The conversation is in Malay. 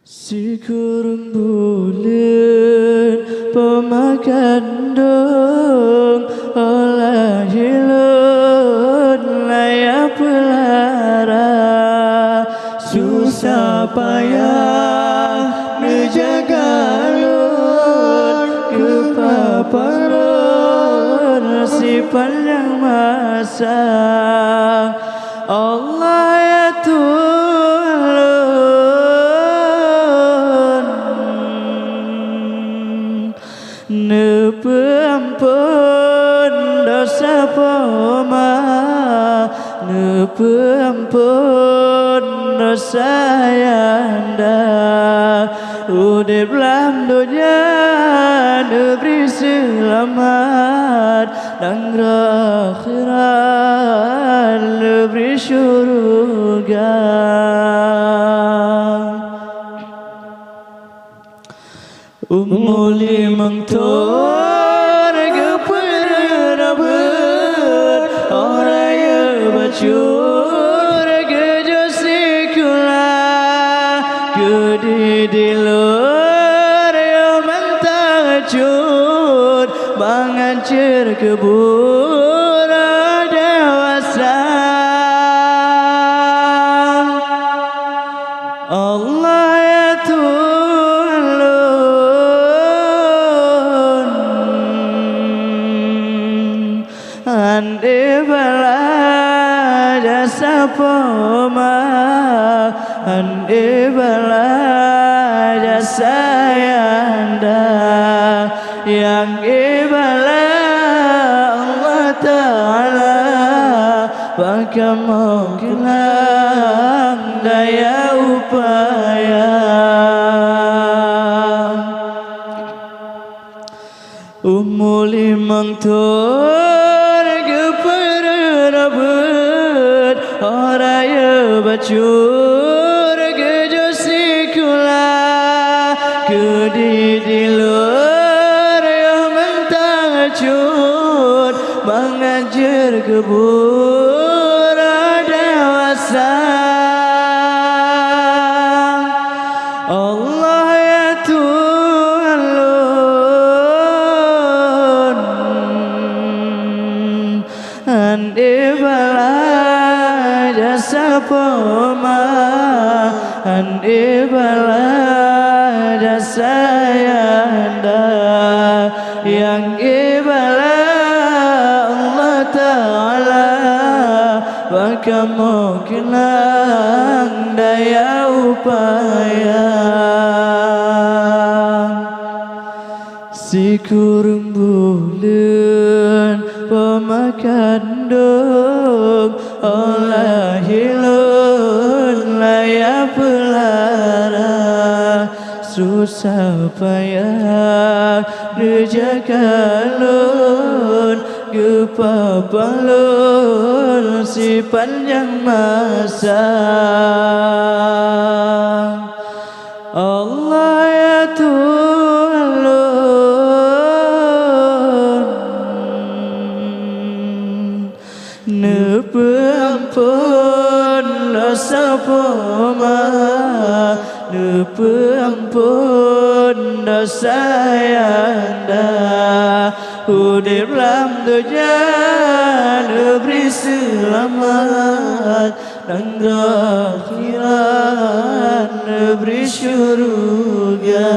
Si kurung bulan pemakan dong olah hilun layak pelara susah payah menjaga lun kepapalun si panjang masa Allah ya Tuhan Nepeampun dosa poma Nepeampun dosa yanda Udip lam dunia Neberi selamat Dan akhirat Neberi syurga Limang tor keperabut Oraya bacur kejosikula Kedidilur yang mentahajud Mengancir kebun dewasa Allah ya Tuhan Ande bala jasa poma Ande bala jasa yanda Yang ibala Allah Ta'ala Maka mungkinlah daya upaya Limang tur keperabut Oraya bacur kejosikula Kedidilur yang mentahajud Mengajar kebun dewasa Allah ya Tuhan Ande bala jasa poma Ande bala jasa yanda Yang ibala Allah Ta'ala Maka mungkinlah daya upaya Si kurung bulan pemakan dong olah hilun layak pelara susah payah menjaga lun kepapalun si panjang masa Allah ya Tuhan Nepeampun dosa poma Nepeampun dosa yanda Udip lam dunia Neberi selamat Dan akhirat Neberi syurga